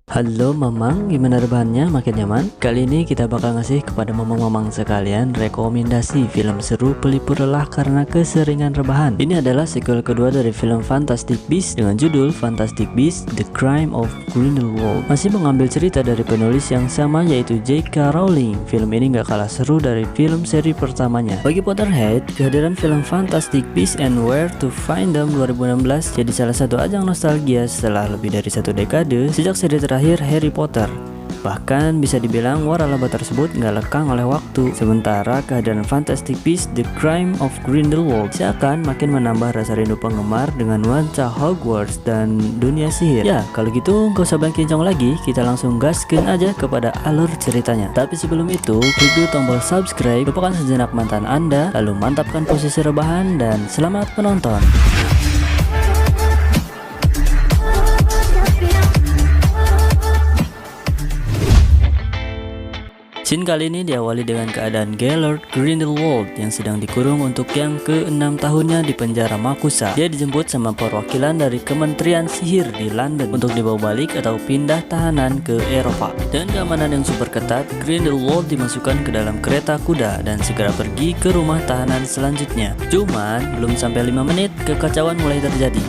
Halo Mamang, gimana rebahannya? Makin nyaman? Kali ini kita bakal ngasih kepada mamang-mamang sekalian rekomendasi film seru pelipur lelah karena keseringan rebahan. Ini adalah sequel kedua dari film Fantastic Beasts dengan judul Fantastic Beasts: The Crime of Grindelwald. Masih mengambil cerita dari penulis yang sama yaitu J.K. Rowling. Film ini gak kalah seru dari film seri pertamanya. Bagi Potterhead, kehadiran film Fantastic Beasts and Where to Find Them 2016 jadi salah satu ajang nostalgia setelah lebih dari satu dekade sejak seri terakhir Harry Potter. Bahkan bisa dibilang waralaba tersebut nggak lekang oleh waktu. Sementara kehadiran Fantastic Beasts: The Crime of Grindelwald seakan makin menambah rasa rindu penggemar dengan nuansa Hogwarts dan dunia sihir. Ya, kalau gitu gak usah banyak kincong lagi, kita langsung gaskin aja kepada alur ceritanya. Tapi sebelum itu, klik dulu tombol subscribe, lupakan sejenak mantan Anda, lalu mantapkan posisi rebahan dan selamat menonton. Scene kali ini diawali dengan keadaan Gellert Grindelwald yang sedang dikurung untuk yang ke-6 tahunnya di penjara Makusa. Dia dijemput sama perwakilan dari Kementerian Sihir di London untuk dibawa balik atau pindah tahanan ke Eropa. Dengan keamanan yang super ketat, Grindelwald dimasukkan ke dalam kereta kuda dan segera pergi ke rumah tahanan selanjutnya. Cuman, belum sampai 5 menit, kekacauan mulai terjadi.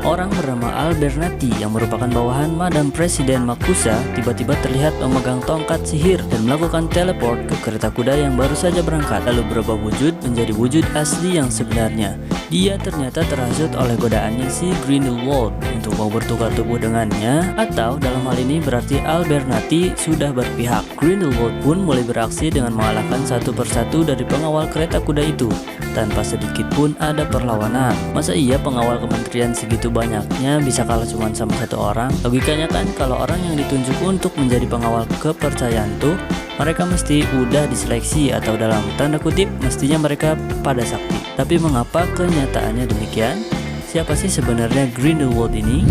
Orang bernama Albernati yang merupakan bawahan Madam Presiden Makusa tiba-tiba terlihat memegang tongkat sihir dan melakukan teleport ke kereta kuda yang baru saja berangkat, lalu berubah wujud menjadi wujud asli yang sebenarnya. Dia ternyata terhasut oleh godaannya si Grindelwald untuk mau bertukar tubuh dengannya, atau dalam hal ini berarti Albernati sudah berpihak. Grindelwald pun mulai beraksi dengan mengalahkan satu persatu dari pengawal kereta kuda itu tanpa sedikit pun ada perlawanan. Masa iya pengawal kementerian segitu banyaknya bisa kalah cuma sama satu orang? Logikanya kan kalau orang yang ditunjuk untuk menjadi pengawal kepercayaan tuh mereka mesti udah diseleksi atau dalam tanda kutip mestinya mereka pada sakti. Tapi mengapa kenyataannya demikian? Siapa sih sebenarnya Grindelwald ini?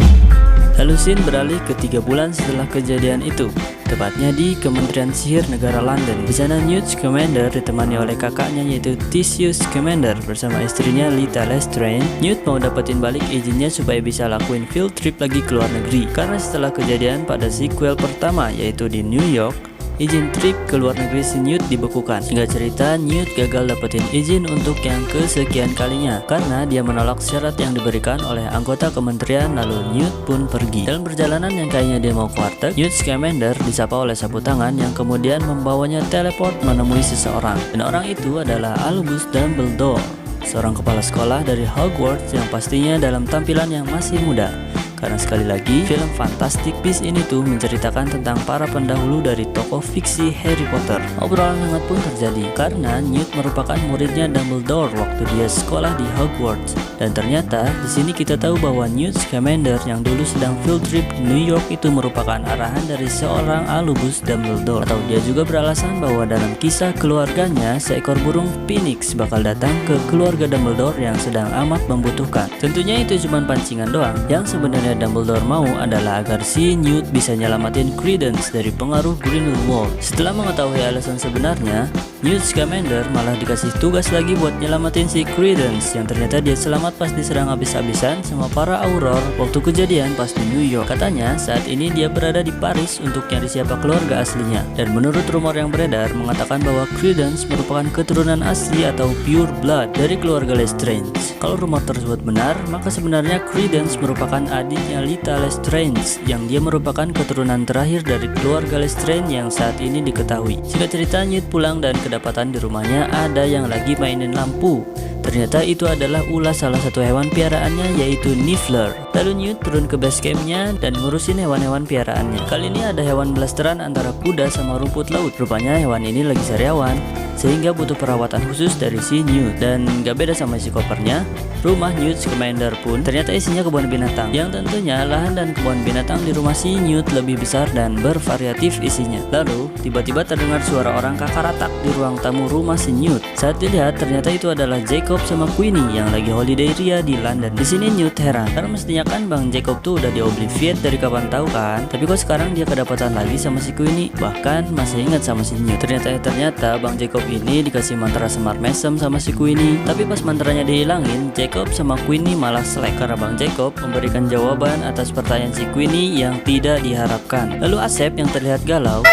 Lalu scene beralih ke 3 bulan setelah kejadian itu, tepatnya di Kementerian Sihir Negara London. Di sana Newt Scamander ditemani oleh kakaknya yaitu Theseus Scamander bersama istrinya Lita Lestrange. Newt mau dapetin balik izinnya supaya bisa lakuin field trip lagi ke luar negeri. Karena setelah kejadian pada sequel pertama yaitu di New York, izin trip ke luar negeri si Newt dibekukan. Singkat cerita, Newt gagal dapetin izin untuk yang kesekian kalinya karena dia menolak syarat yang diberikan oleh anggota kementerian, lalu Newt pun pergi. Dalam perjalanan yang kayaknya dia mau ke warteg, Newt Scamander disapa oleh sapu tangan yang kemudian membawanya teleport menemui seseorang. Dan orang itu adalah Albus Dumbledore, seorang kepala sekolah dari Hogwarts yang pastinya dalam tampilan yang masih muda. Karena sekali lagi, film Fantastic Beasts ini tuh menceritakan tentang para pendahulu dari tokoh fiksi Harry Potter. Obrolan hangat pun terjadi karena Newt merupakan muridnya Dumbledore waktu dia sekolah di Hogwarts. Dan ternyata di sini kita tahu bahwa Newt Scamander yang dulu sedang field trip di New York itu merupakan arahan dari seorang Albus Dumbledore. Atau dia juga beralasan bahwa dalam kisah keluarganya, seekor burung phoenix bakal datang ke keluarga Dumbledore yang sedang amat membutuhkan. Tentunya itu cuma pancingan doang. Yang sebenarnya Dumbledore mau adalah agar si Newt bisa nyelamatin Credence dari pengaruh Grindelwald. Setelah mengetahui alasan sebenarnya, Newt Scamander malah dikasih tugas lagi buat nyelamatin si Credence yang ternyata dia selamat pas diserang habis-habisan sama para Auror waktu kejadian pas di New York. Katanya saat ini dia berada di Paris untuk nyari siapa keluarga aslinya. Dan menurut rumor yang beredar mengatakan bahwa Credence merupakan keturunan asli atau pure blood dari keluarga Lestrange. Kalau rumor tersebut benar, maka sebenarnya Credence merupakan adiknya Lita Lestrange yang dia merupakan keturunan terakhir dari keluarga Lestrange yang saat ini diketahui. Singkat cerita, Newt pulang dan kedapatan di rumahnya ada yang lagi mainin lampu. Ternyata itu adalah ulah salah satu hewan piaraannya yaitu Niffler. Lalu Newt turun ke base campnya dan ngurusin hewan-hewan piaraannya. Kali ini ada hewan blasteran antara kuda sama rumput laut. Rupanya hewan ini lagi sariawan sehingga butuh perawatan khusus dari si Newt. Dan gak beda sama si kopernya, rumah Newt Scamander pun ternyata isinya kebun binatang. Yang tentunya lahan dan kebun binatang di rumah si Newt lebih besar dan bervariatif isinya. Lalu tiba-tiba terdengar suara orang kakaratak di ruang tamu rumah si Newt. Saat dilihat ternyata itu adalah Jacob sama Queenie yang lagi holiday ria di London. Di sini Newt heran karena mestinya kan Bang Jacob tuh udah di obliviate dari kapan tahu kan. Tapi kok sekarang dia kedapatan lagi sama si Queenie, bahkan masih ingat sama si Newt. Ternyata Bang Jacob ini dikasih mantra semar mesem sama si Queenie. Tapi pas mantranya dihilangin, Jacob sama Queenie malah selek karena Bang Jacob memberikan jawaban atas pertanyaan si Queenie yang tidak diharapkan. Lalu Asep yang terlihat galau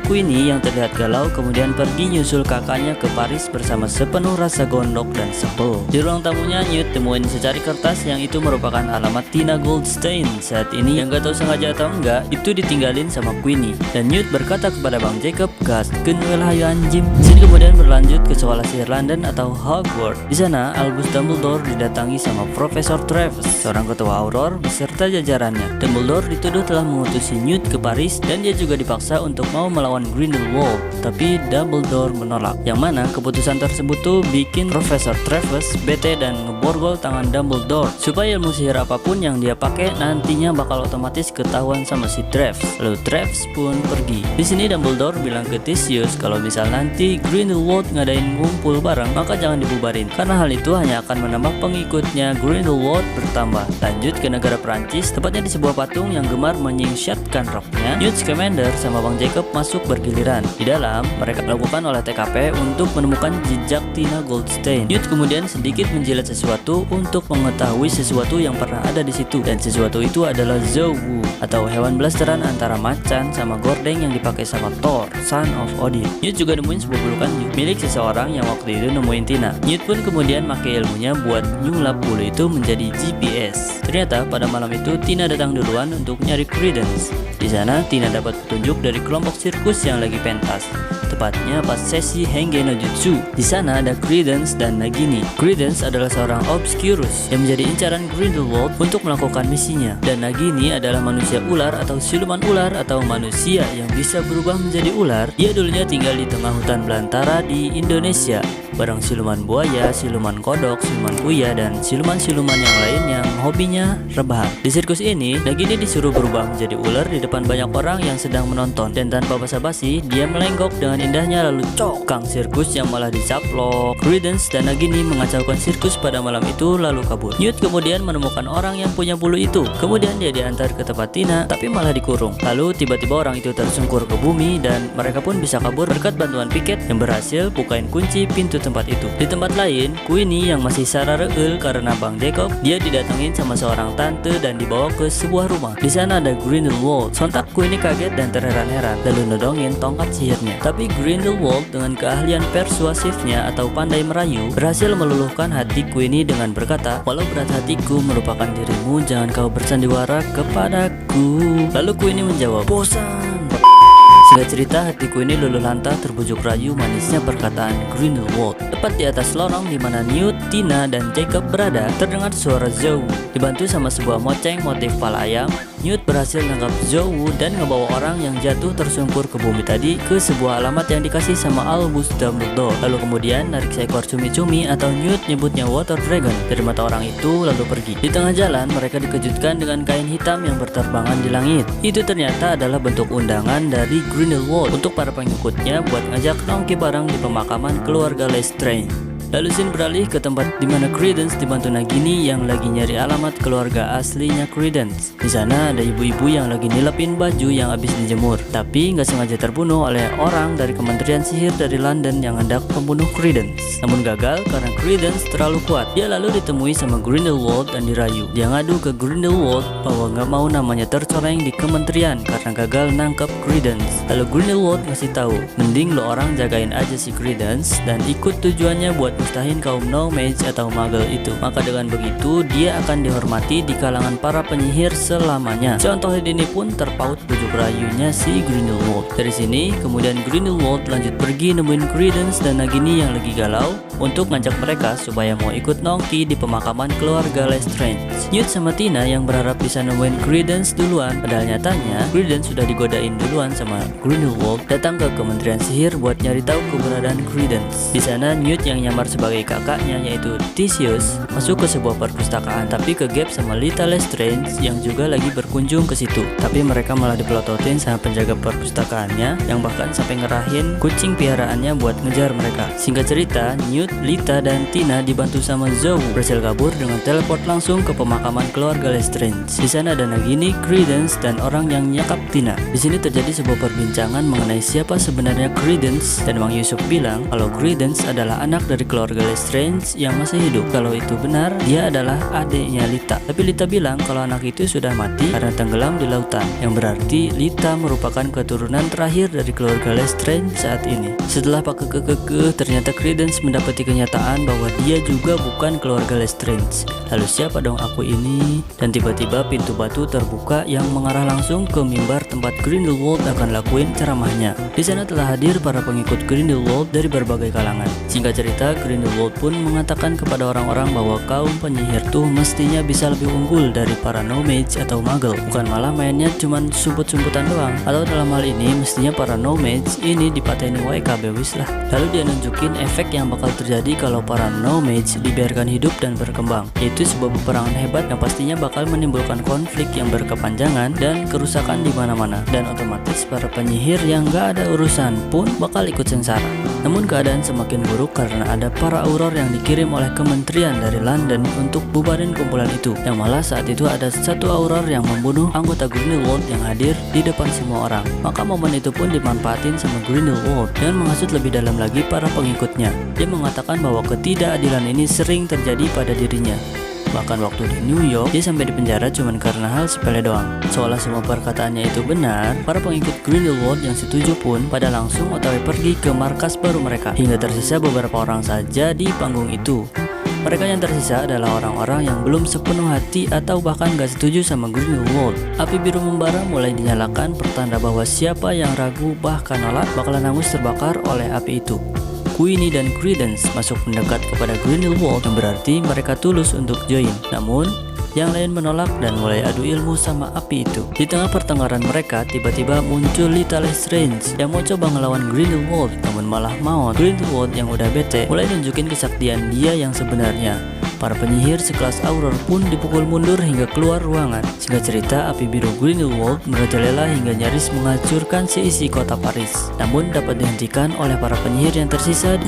Queenie yang terlihat galau kemudian pergi nyusul kakaknya ke Paris bersama sepenuh rasa gondok dan sebel. Di ruang tamunya, Newt temuin secari kertas yang itu merupakan alamat Tina Goldstein saat ini yang gak tahu sengaja atau enggak itu ditinggalin sama Queenie. Dan Newt berkata kepada Bang Jacob, "Gas kenwel hayu anjim." Scene kemudian berlanjut ke sekolah sihir London atau Hogwarts. Di sana Albus Dumbledore didatangi sama Profesor Travis, seorang ketua Auror beserta jajarannya. Dumbledore dituduh telah mengutus si Newt ke Paris dan dia juga dipaksa untuk mau melawan Grindelwald, tapi Dumbledore menolak. Yang mana keputusan tersebut tuh bikin Profesor Travis bete dan ngeborgol tangan Dumbledore supaya ilmu sihir apapun yang dia pakai nantinya bakal otomatis ketahuan sama si Travis. Lalu Travis pun pergi. Di sini Dumbledore bilang ke Theseus kalau misal nanti Grindelwald ngadain ngumpul bareng maka jangan dibubarin karena hal itu hanya akan menambah pengikutnya Grindelwald bertambah. Lanjut ke negara Prancis, tepatnya di sebuah patung yang gemar menyingsatkan roknya. Newt Scamander sama Bang Jacob masuk bergiliran. Di dalam, mereka melakukan olah TKP untuk menemukan jejak Tina Goldstein. Newt kemudian sedikit menjilat sesuatu untuk mengetahui sesuatu yang pernah ada di situ, dan sesuatu itu adalah Zowu atau hewan blasteran antara macan sama gordeng yang dipakai sama Thor, son of Odin. Newt juga nemuin sebuah pelukan milik seseorang yang waktu itu nemuin Tina. Newt pun kemudian pakai ilmunya buat nyulap bulu itu menjadi GPS. Ternyata pada malam itu Tina datang duluan untuk nyari Credence. Di sana Tina dapat petunjuk dari kelompok sirkus yang lagi pentas. Tepatnya pas sesi Henge no Jutsu. Di sana ada Credence dan Nagini. Credence adalah seorang Obscurus yang menjadi incaran Grindelwald untuk melakukan misinya. Dan Nagini adalah manusia ular atau siluman ular atau manusia yang bisa berubah menjadi ular. Dia dulunya tinggal di tengah hutan belantara di Indonesia bareng siluman buaya, siluman kodok, siluman uya, dan siluman-siluman yang lain yang hobinya rebahan. Di sirkus ini, Nagini disuruh berubah menjadi ular di depan banyak orang yang sedang menonton. Dan tanpa basa-basi, dia melenggok dengan indahnya lalu cokang sirkus yang malah dicaplok. Credence dan Nagini mengacaukan sirkus pada malam itu lalu kabur. Newt kemudian menemukan orang yang punya bulu itu. Kemudian dia diantar ke tempat Tina, tapi malah dikurung. Lalu tiba-tiba orang itu tersungkur ke bumi dan mereka pun bisa kabur berkat bantuan Piket yang berhasil bukain kunci pintu tempat itu. Di tempat lain, Queenie yang masih sara reul karena Bang Jacob, dia didatengin sama seorang tante dan dibawa ke sebuah rumah. Di sana ada Grindelwald. Sontak Queenie kaget dan terheran-heran lalu nodongin tongkat sihirnya. Tapi Grindelwald dengan keahlian persuasifnya atau pandai merayu berhasil meluluhkan hati Queenie dengan berkata, "Walau berat hatiku merupakan dirimu, jangan kau bersandiwara kepadaku." Lalu Queenie menjawab, "Bosan." Singkat cerita, hati Queenie luluh lantah terbujuk rayu manisnya perkataan Grindelwald. Tepat di atas lorong di mana Newt, Tina, dan Jacob berada, terdengar suara Zowu. Dibantu sama sebuah moceng motif kepala ayam, Newt berhasil menangkap Zowu dan ngebawa orang yang jatuh tersungkur ke bumi tadi ke sebuah alamat yang dikasih sama Albus Dumbledore. Lalu kemudian narik seekor cumi-cumi atau Newt nyebutnya Water Dragon dari mata orang itu lalu pergi. Di tengah jalan mereka dikejutkan dengan kain hitam yang berterbangan di langit. Itu ternyata adalah bentuk undangan dari Grindelwald untuk para pengikutnya buat ngajak nongki bareng di pemakaman keluarga Lestrange. Lalu scene beralih ke tempat di mana Credence dibantu Nagini yang lagi nyari alamat keluarga aslinya Credence. Di sana ada ibu-ibu yang lagi nilepin baju yang habis dijemur, tapi nggak sengaja terbunuh oleh orang dari Kementerian Sihir dari London yang hendak membunuh Credence. Namun gagal karena Credence terlalu kuat. Dia lalu ditemui sama Grindelwald dan dirayu. Dia ngadu ke Grindelwald bahwa nggak mau namanya tercoreng di kementerian karena gagal nangkep Credence. Lalu Grindelwald ngasih tahu, mending lo orang jagain aja si Credence dan ikut tujuannya buat mustahin kaum no mage atau muggle itu. Maka dengan begitu dia akan dihormati di kalangan para penyihir selamanya. Contoh ini pun terpaut bujuk rayunya si Grindelwald. Dari sini kemudian Grindelwald lanjut pergi nemuin Credence dan Nagini yang lagi galau untuk ngajak mereka supaya mau ikut nongki di pemakaman keluarga Lestrange. Newt sama Tina yang berharap bisa nemuin Credence duluan, padahal nyatanya Credence sudah digodain duluan sama Grindelwald datang ke Kementerian Sihir buat nyari tahu keberadaan Credence. Di sana Newt yang nyamar melamar sebagai kakaknya yaitu Theseus masuk ke sebuah perpustakaan, tapi ke gap sama Lita Lestrange yang juga lagi berkunjung ke situ. Tapi mereka malah dipelototin sama penjaga perpustakaannya yang bahkan sampai ngerahin kucing piaraannya buat ngejar mereka. Singkat cerita, Newt, Lita, dan Tina dibantu sama Zoe berhasil kabur dengan teleport langsung ke pemakaman keluarga Lestrange. Di sana ada Nagini, Credence, dan orang yang nyakap Tina. Di sini terjadi sebuah perbincangan mengenai siapa sebenarnya Credence, dan Bang Yusuf bilang kalau Credence adalah anak dari keluarga Lestrange yang masih hidup. Kalau itu benar, dia adalah adiknya Lita. Tapi Lita bilang kalau anak itu sudah mati karena tenggelam di lautan, yang berarti Lita merupakan keturunan terakhir dari keluarga Lestrange saat ini. Setelah pakai kekeh, ternyata Credence mendapati kenyataan bahwa dia juga bukan keluarga Lestrange. Lalu siapa dong aku ini? Dan tiba-tiba pintu batu terbuka yang mengarah langsung ke mimbar tempat Grindelwald akan lakuin ceramahnya. Di sana telah hadir para pengikut Grindelwald dari berbagai kalangan. Singkat cerita, Grindelwald pun mengatakan kepada orang-orang bahwa kaum penyihir tuh mestinya bisa lebih unggul dari para no-mage atau muggle, bukan malah mainnya cuman sumput-sumputan doang. Atau dalam hal ini mestinya para no-mage ini dipateni wae kabeh wis lah. Lalu dia nunjukin efek yang bakal terjadi kalau para no-mage dibiarkan hidup dan berkembang, yaitu sebuah peperangan hebat yang pastinya bakal menimbulkan konflik yang berkepanjangan dan kerusakan di mana-mana, dan otomatis para penyihir yang gak ada urusan pun bakal ikut sengsara. Namun keadaan semakin buruk karena ada para auror yang dikirim oleh kementerian dari London untuk bubarin kumpulan itu, yang malah saat itu ada satu auror yang membunuh anggota Grindelwald yang hadir di depan semua orang. Maka momen itu pun dimanfaatin sama Grindelwald dengan menghasut lebih dalam lagi para pengikutnya. Dia mengatakan bahwa ketidakadilan ini sering terjadi pada dirinya. Bahkan waktu di New York, dia sampai dipenjara cuman karena hal sepele doang. Seolah semua perkataannya itu benar, para pengikut Grindelwald yang setuju pun pada langsung otw pergi ke markas baru mereka, hingga tersisa beberapa orang saja di panggung itu. Mereka yang tersisa adalah orang-orang yang belum sepenuh hati atau bahkan gak setuju sama Grindelwald. Api biru membara mulai dinyalakan, pertanda bahwa siapa yang ragu bahkan nolak bakalan hangus terbakar oleh api itu. Queenie dan Credence masuk mendekat kepada Grindelwald, yang berarti mereka tulus untuk join. Namun, yang lain menolak dan mulai adu ilmu sama api itu. Di tengah pertengkaran mereka, tiba-tiba muncul Lita Lestrange yang mau coba ngelawan Grindelwald, namun malah maut. Grindelwald yang udah bete mulai nunjukin kesaktian dia yang sebenarnya. Para penyihir sekelas Auror pun dipukul mundur hingga keluar ruangan. Singkat cerita, api biru Grindelwald merajalela hingga nyaris menghancurkan seisi kota Paris. Namun dapat dihentikan oleh para penyihir yang tersisa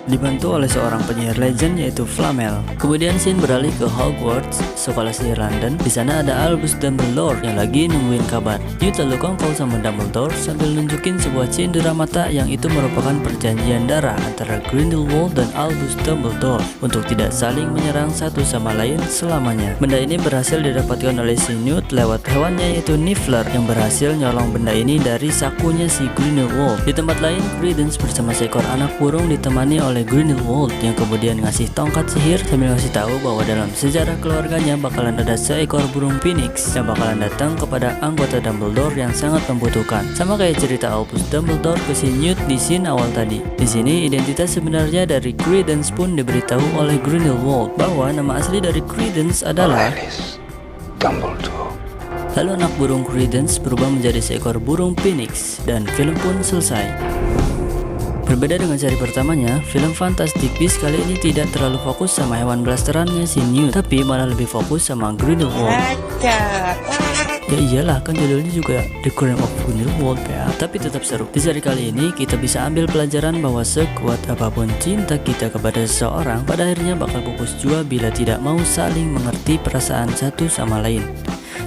dibantu oleh seorang penyihir legend yaitu Flamel. Kemudian scene beralih ke Hogwarts, sekolah sihir London. Di sana ada Albus Dumbledore yang lagi nungguin kabar. Newt lalu kongkol sama Dumbledore sambil nunjukin sebuah cindera mata yang itu merupakan perjanjian darah antara Grindelwald dan Albus Dumbledore untuk tidak saling menyerang satu sama lain selamanya. Benda ini berhasil didapatkan oleh si Newt lewat hewannya yaitu Niffler yang berhasil nyolong benda ini dari sakunya si Grindelwald. Di tempat lain, Credence bersama seekor anak burung ditemani oleh Grindelwald yang kemudian ngasih tongkat sihir sambil ngasih tahu bahwa dalam sejarah keluarganya bakalan ada seekor burung phoenix yang bakalan datang kepada anggota Dumbledore yang sangat membutuhkan. Sama kayak cerita Albus Dumbledore ke si Newt di scene awal tadi. Di sini identitas sebenarnya dari Credence pun diberitahu oleh Grindelwald bahwa nama asli dari Credence adalah Dumbledore. Lalu anak burung Credence berubah menjadi seekor burung phoenix dan film pun selesai. Berbeda dengan seri pertamanya, film Fantastic Beasts kali ini tidak terlalu fokus sama hewan blasterannya si Newt, tapi malah lebih fokus sama Grindelwald. Ya iyalah, kan judulnya juga The Crown of Grindelwald ya. Tapi tetap seru. Di seri kali ini kita bisa ambil pelajaran bahwa sekuat apapun cinta kita kepada seseorang, pada akhirnya bakal pupus jua bila tidak mau saling mengerti perasaan satu sama lain.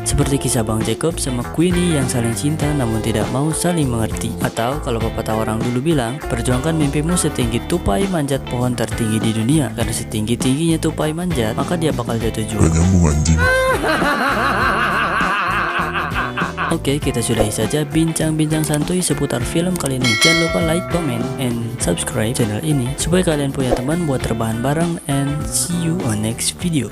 Seperti kisah Bang Jacob sama Queenie yang saling cinta namun tidak mau saling mengerti. Atau kalau pepatah orang dulu bilang, perjuangkan mimpimu setinggi tupai manjat pohon tertinggi di dunia. Karena setinggi-tingginya tupai manjat, maka dia bakal jatuh juga. Oke, kita sudahi saja bincang-bincang santuy seputar film kali ini. Jangan lupa like, comment, and subscribe channel ini supaya kalian punya teman buat rebahan bareng, and see you on next video.